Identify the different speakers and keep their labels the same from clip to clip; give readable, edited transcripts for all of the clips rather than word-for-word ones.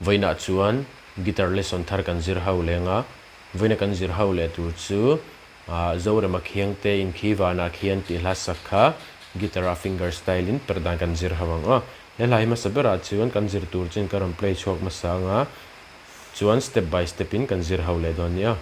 Speaker 1: Voina chuan guitar lesson thar kan zir ho lenga voina kan zir ho le tur chu Zorema Khiangte in khi vanah khian ti hla sakha guitar fingerstyle in perdan kan zir hawanga helai ma sabera chuan kan zir tur chin karam play chok ma sanga chuan step by step in kan zir ho le donia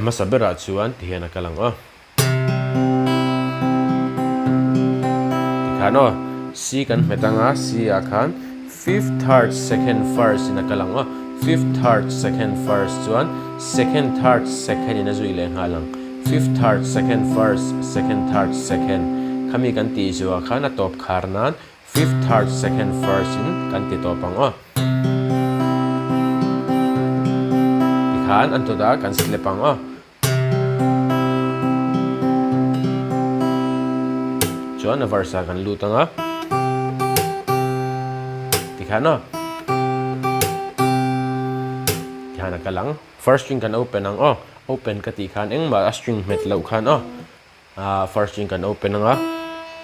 Speaker 1: ama sabera chuan tihian akalang tikhano C kan metanga C akhan 5th third second first in akalang 5th third second first chuan second third second in azui le halang 5th third second first second third second khami kan ti chu akhan a top kharnan 5th third second first in kan ti topang tikhan antoda kan slepang chuan a versa kan lutanga tikhano tikhana kalang first string kan open ang open ka tikhan engma a string met lo khan first string kan open anga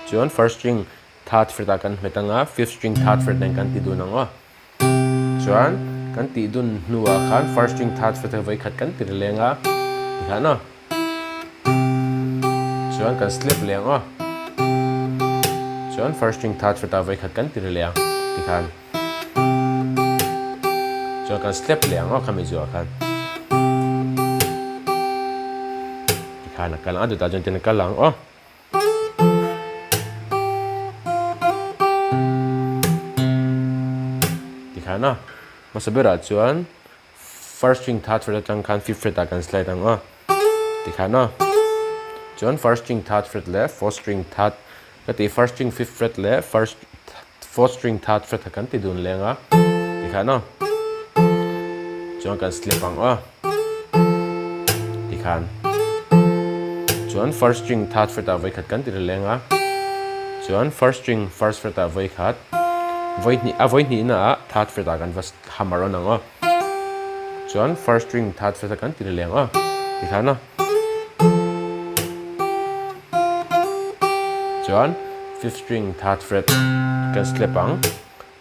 Speaker 1: chuan first string third fret kan metanga fifth string third fret nen kan ti dun ang chuan kan ti dun nuwa khan first string third fret vai khat kan tir lenga tikhano chuan kan slip leng chuan first string third fret vai khat kan tir leng tikhan chuan kan step leng khami chu khan tikhan kalang adu ta jon tin kalang tikhana masabera chuan first string third fret tang khan fifth fret kan slide ang tikhana chuan first string third fret le fourth string third kati first string fifth fret le fourth string third fret kan ti dun lenga tikhano chuan kan slip ang tikhan chuan first string third fret vai khat kan ti lenga chuan first string first fret vai khat voi ni na third fret kan vas hamaron ang chuan first string third fret kan ti lenga tikhano chuan fifth string third fret kan slip ang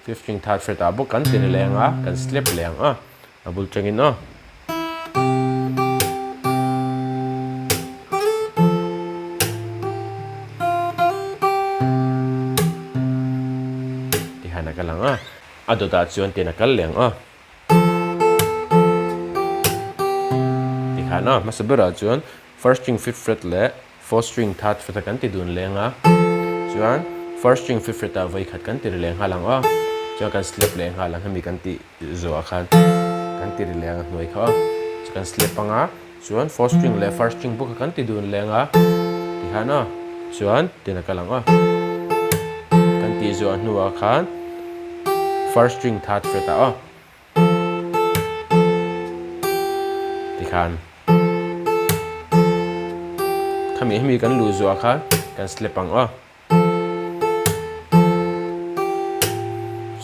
Speaker 1: fifth string third fret abo kan ti lenga kan slip leng abul changin tihana kalang ado ta chuan tin akal leng tikhana masabera chuan first string fifth fret le fourth string third fret kan ti dun lenga chuan first string fifth fret vai khat kan ti leng halang chuan kan slip leng halang hami kan ti zo akhan kan ti leng noi kha chuan slip anga chuan fourth string le first string book kan ti dun lenga tikhana chuan tin akalang kan ti zo nuwa khan first string third fret tikhan kami kan lu zo kha kan slip ang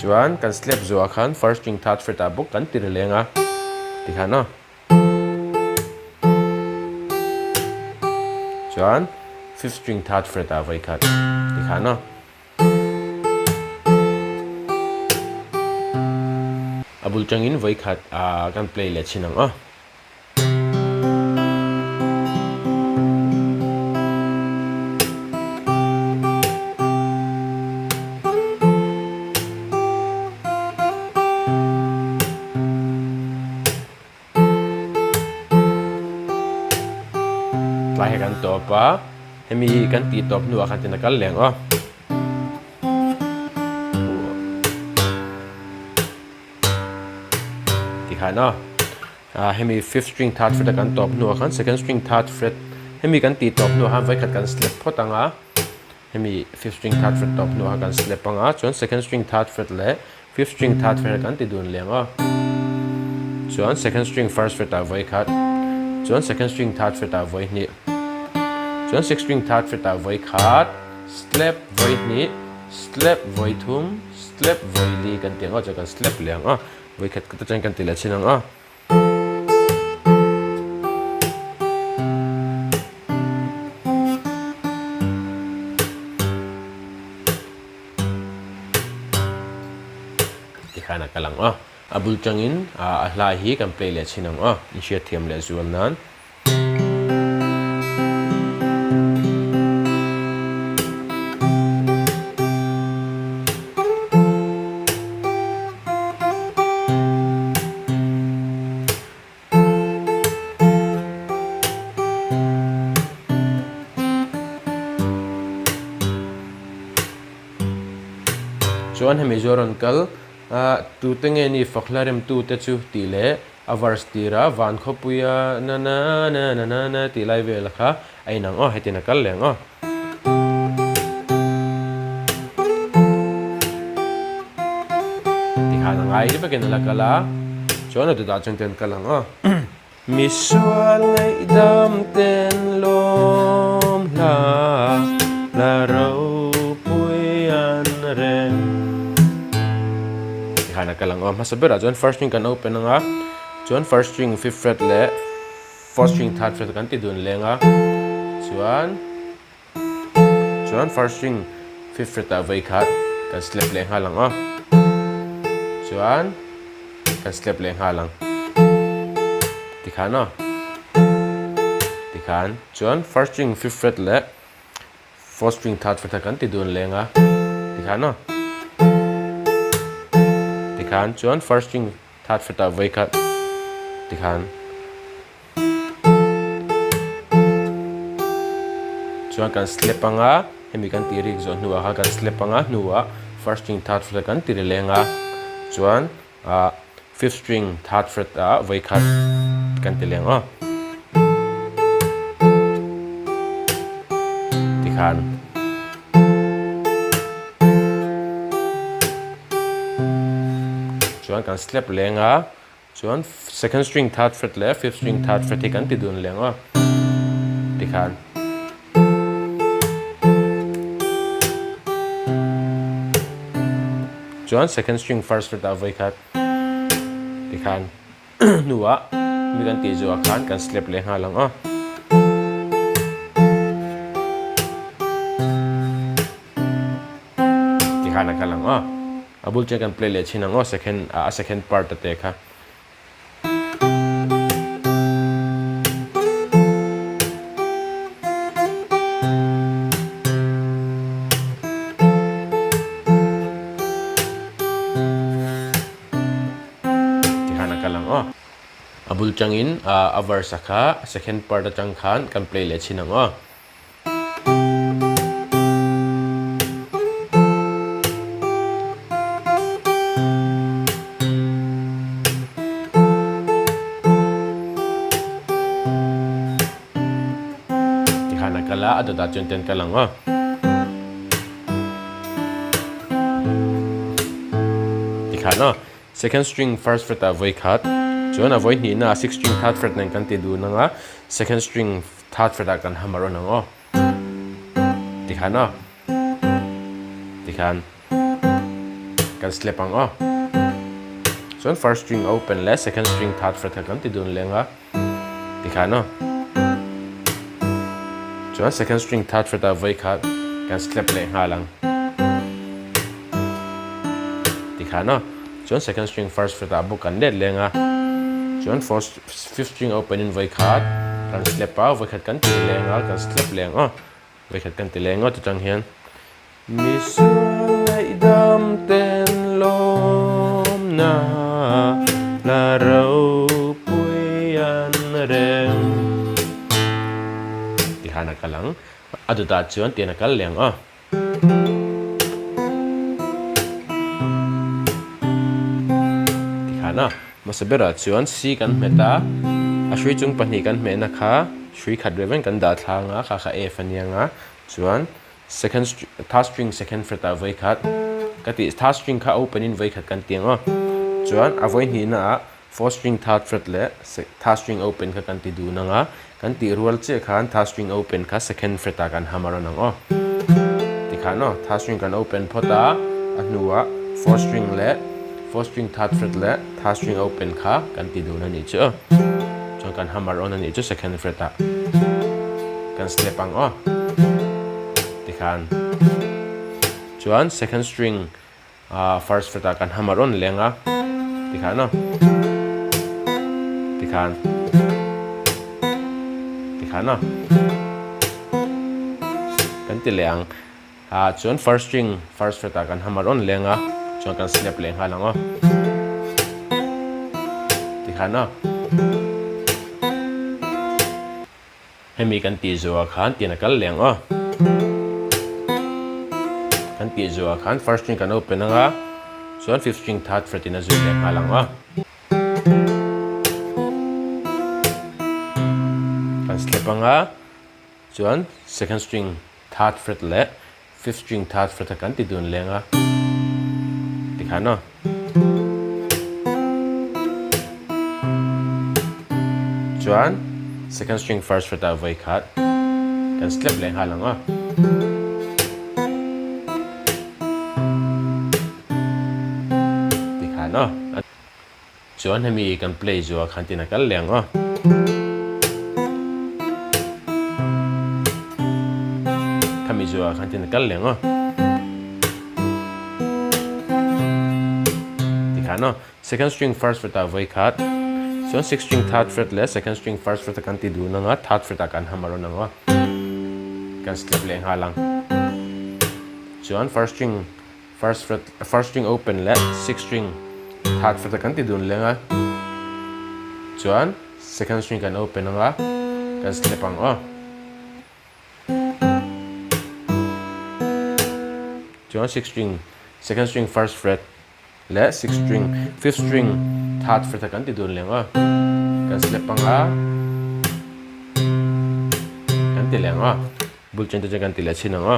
Speaker 1: chuan kan slip zo khan first string third fret book kan tir lenga tikhana chuan fifth string third fret a voi khat ti kha no abul changin voi khat kan play le chinang a lai kan topa hemi kan ti top nu akan tinakal leng a ti kha no hemi fifth string third fret kan top nu akan second string third fret hemi kan ti top nu ha vai khat kan slap photanga hemi fifth string third fret top nu akan slap anga chuan second string third fret le fifth string third fret kan ti dun leng a chuan second string first fret a vai khat chuan second string third fret a voi ni chuan sixth string third fret a voi khat slap voi ni slap voi thum slap voi li kan tiang a cha kan slap leng a voi khat ka chang kan ti la chinang a ti khana kalang a abul changin a hla hi kan play le chinang a initiate thiam le zual nan chuan hemi zoron kal tu tenge ni faklarem tu te chu ti le avars tira van khopuya na na na na na na ti lai vel kha ainang o hetina kal leng o ti khana ngai ri baken la kala chuan atu da chang ten kalang o mi sual ngai dam ten lom la la ro puyan rem khana kalang om hasabera chuan first string kan open anga chuan first string fifth fret le fourth string third fret kan ti dun lenga chuan first string fifth fret a vai khat kan slap leng halang a chuan kan slap leng halang ti khana ti khan chuan first string fifth fret le fourth string third fret kan ti dun lenga ti khana khan chuan first string third fret a vai khat ti khan chuan kan slap anga hemi kan ti rik zo hnuwa ha kan slap anga hnuwa first string third fret kan ti lenga chuan fifth string third fret a vai khat kan ti lenga ti khan chuan kan slap lenga chuan second string third fret le fifth string third fret kan ti dun lenga ti khan chuan second string first fret a vai khat ti khan nuwa mi kan ti zo khan kan slap lenga lang a ti khana kalang a abul check and play le chinang o second part ate kha tihana kalang o abul changin avar sakha second part atang khan kan play le chinang o kala ada da chen ten kalang a tikhana second string first fret a voi khat chuan a voi ni na sixth string third fret nan kan ti du nanga second string third fret a kan hamaro nang o tikhana tikhan kan slap ang o chuan first string open le second string third fret kan ti dun lenga tikhana chuan second string third fret a voi khat kan slap le nga lang ti kha no chuan second string first fret a bu kan let le nga chuan fifth string open in voi khat kan slap a voi khat kan ti le nga kan slap le nga voi khat kan ti le nga tu tang hian mi su lai dam ten lom na la ro pui an rem ti hana kalang adu ta chuan ti na kal leng a ti hana masabera chuan c kan meta a shui chung pani kan me na kha shui khat reven kan da thanga kha kha f anianga chuan third string second fret a voi khat kati third string kha open in voi khat kan tianga chuan a voi ni na fourth string third fret le third string open kha kan ti du na nga kan ti rual che khan third string open kha second fret a kan hamar nang o ti kha no third string kan open phota anuwa fourth string third fret le third string open kha kan ti du na ni chu chuan kan hamar on ani chu second fret a kan slap ang o ti khan chuan second string first fret a kan hamar on lenga ti khan no ti khan no kan ti leng chuan first string first fret a kan hamar on lenga chuan kan snap leng ha lang o ti khan no hemi kan ti zuwa khan ti na kal leng o kan ti zuwa khan first string kan open nga chuan fifth string third fret in a zu leng ha lang o nga chuan second string third fret le fifth string third fret kan ti dun lenga ti kha no chuan second string first fret a voi khat kan slap leng ha lang a ti kha no chuan hemi kan play zuwa khan ti na kal leng a zuwa khan tin kal leng o ti kha no second string first fret a voi khat so sixth string third fret le second string first fret kan ti du na nga third fret kan hamaro na nga kan slap leng ha lang chuan first string open le sixth string third fret kan ti dun lenga chuan second string kan open nga kan slap ang o chuan second string first fret le fifth string third fret kan ti dun lenga kan slap anga kan ti lenga bul chen te kan ti la chin anga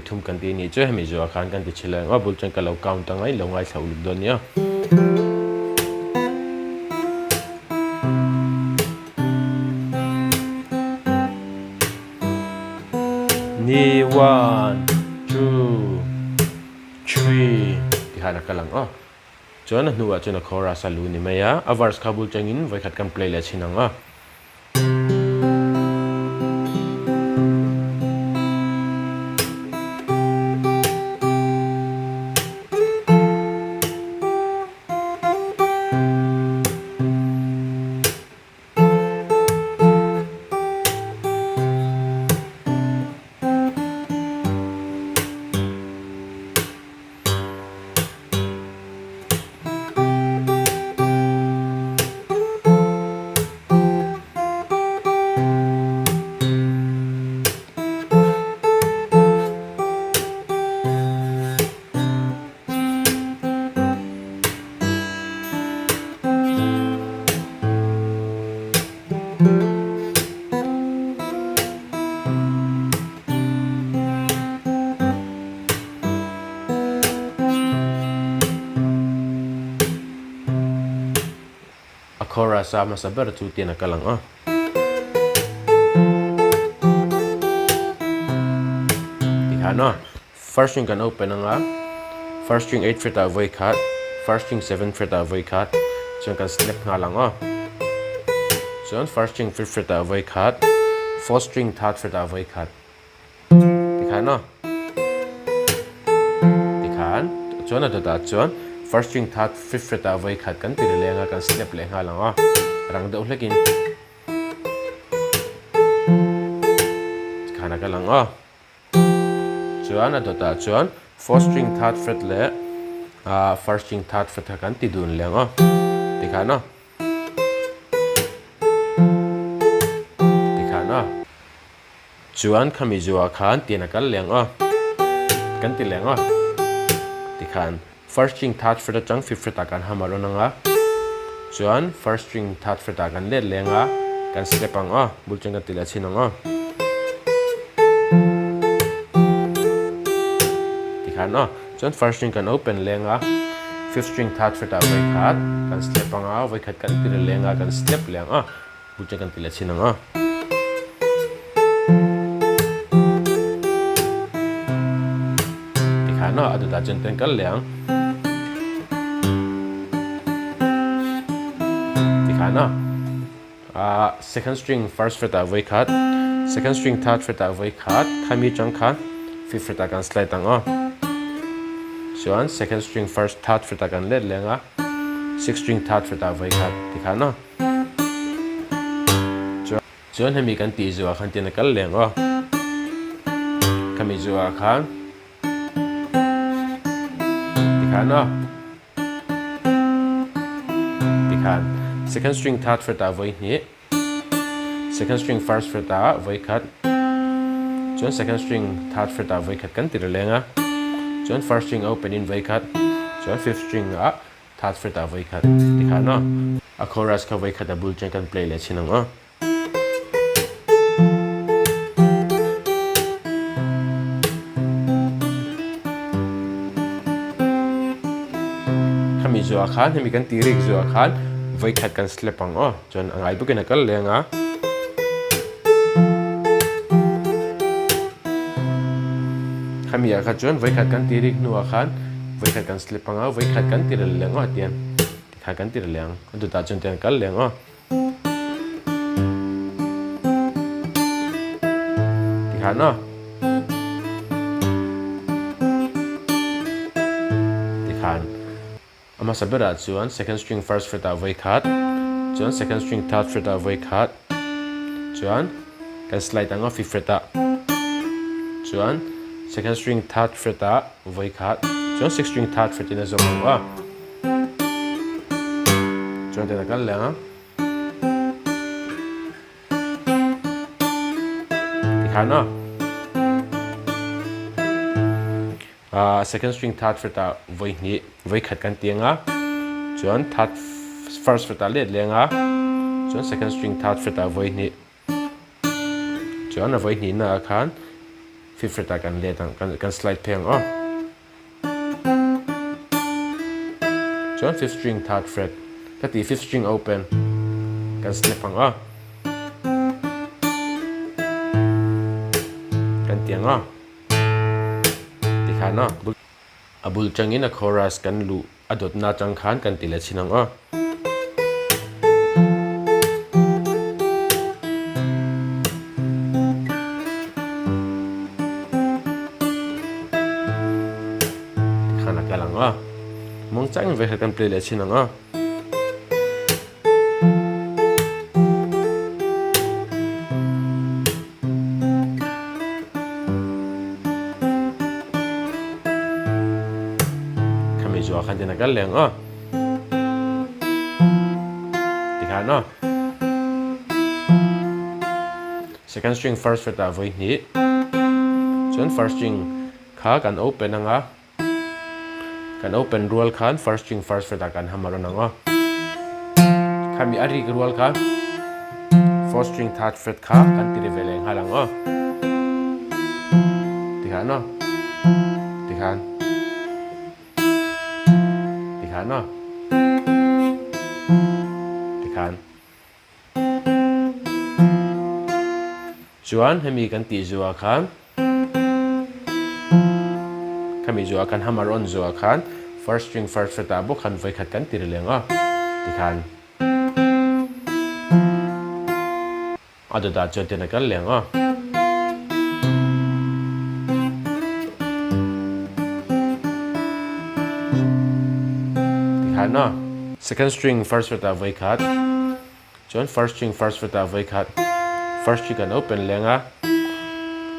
Speaker 1: thum kan ti ni che hemi zo khan kan ti chila nga bul chen ka lo count tangai lo ngai thau luk don ya ni 1 2 3 ti hana kalang o chuan nuwa chuan chorus alu ni maya a verse kha bul changin voi khat kan play le chinanga chorus sama sabar tu tiana kalang ah khá nó first string kan open anga first string 8 fret avoid cut first string 7 fret avoid cut chuan kan snap nga lang chuan first string 5th fret avoid cut fourth string 3rd fret avoid cut tikhan no tikhan chuan adota chuan first string 3rd 5th fret avoid cut kan tiri lenga kan snap le nga lang rang deuh hlekin khana ka lang chuan adota chuan fourth string 3rd fret le first string 3rd fret kan ti dun leng tikhan no chuan khami zuwa khan tiana kal leng kan ti leng tikhan first string 3rd fret chang 5th fret kan hamaro nanga chuan first string 3rd fret kan let lenga kan step ang bulchang kan tila chinang tikhan chuan first string kan open lenga 5th string 3rd fret vai khat kan step ang vai khat kan tila lenga kan step leng bulchang kan tila chinang no adota chen ten kal leang tikhana second string first fret avoid cut second string 3rd fret avoid cut khami chang khan 5th fret kan slide tang chuan second string first 3rd fret kan let lenga 6th string 3rd fret avoid cut tikhana chuan hemi kan ti zuwa khan tin kal leng khami zuwa khan tikhan second string 3rd fret avoid ni second string first fret avoid cut chuan second string 3rd fret avoid cut kan tir lenga chuan first string open in vai cut chuan 5th string 3rd fret avoid cut tikhan a chorus ka vai cut bul chen kan play le chinang zuwa khan hemi kan tirik zuwa khan vai khat kan slap ang chuan angai bukin kal lenga khami kha chuan vai khat kan tirik nuwa khan vai khat kan slap ang vai khat kan tir lenga tian tikha kan tir leng adu ta chuan tian kal leng tikha no tikhan ama sabera chuan second string first fret avoid cut chuan second string 3rd fret avoid cut chuan kan slide ang 5th fret chuan second string 3rd fret avoid cut chuan 6th string 3rd fret in a zong chuan tena kan leng tikhan second string 3rd fret voi ni voi khat kan tianga chuan first fret let lenga chuan second string 3rd fret voi ni chuan voi ni na khan 5th fret kan let kan slide pheng chuan 5th string 3rd fret ka ti 5th string open kan snap ang kan tianga tikhan abul changin a chorus kan lu adot na chang khan kan tila chinang khana kalang mong chang ve kan play le chinang zuwa khan tin kal leng tikhan second string first fret avoid ni chuan first string kha kan open anga kan open roll khan first string first fret kan hamaro nanga khami ari roll kha fourth string 3rd fret kha kan tiri veleng halang tikhan tikhan tikhan chuan hemi kan ti zuwa khan mi zo kan hammer on zo khan first string first fret a bo khan voi khat kan tir leng a ti khan adu da cho te na kan leng a ti khan no second string first fret a voi khat chon first string first fret a voi khat first string kan open leng a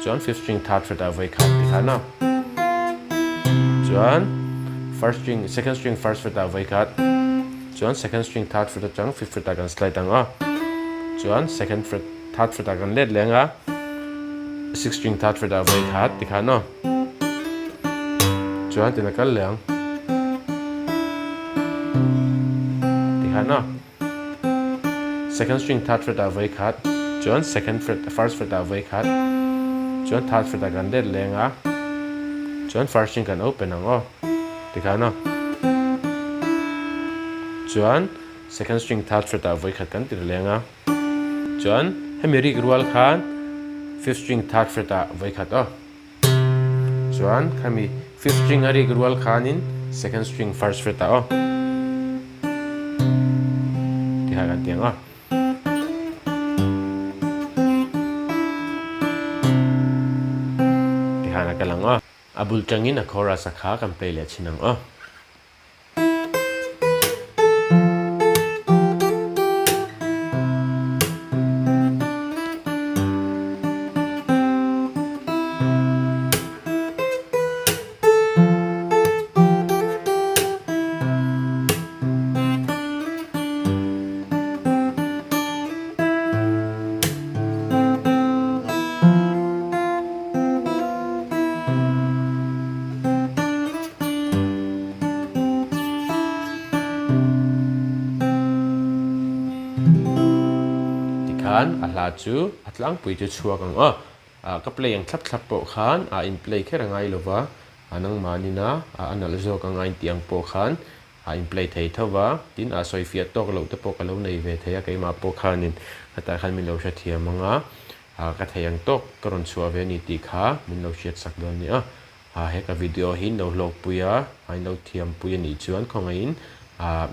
Speaker 1: chon fifth string third fret a voi khat ti khan no chon first string second string first fret a voi khat chon second string third fret a chang fifth fret a kan slide ang a chon second fret third fret a kan let leng a sixth string third fret a voi khat ti khan no chon tin kan leng ti khan no second string third fret a voi khat chon second fret first fret a voi khat chon third fret a kan let leng a chon first string kan open ang o ti khan no chon second string third fret a voi khat kan tir leng a chon hemi rik rual khan fifth string third fret a voi khat o chon khami fifth string a rik rual khan in second string first fret a o ti ha kan tiang o ti ha na kalang o abul changin a chorus a kha kan play le chinang o ala chu atlang pui chu chuak ang ka play ang thlap thlap po khan in play khe rangai lova anang manina anal zo ka ngai tiang po khan in play thei thawa tin a soi fiat tok lo te po ka lo nei ve theya ke ma po khanin hata khan min lo sha thiam anga ka theiang tok karon chuwa ve ni ti kha min lo shet sak don ni he ka video hin no log puya ai no thiam puya ni chuan khongain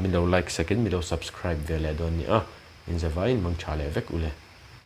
Speaker 1: min lo like second min lo subscribe ve le don ni in zavain mang chale vek ule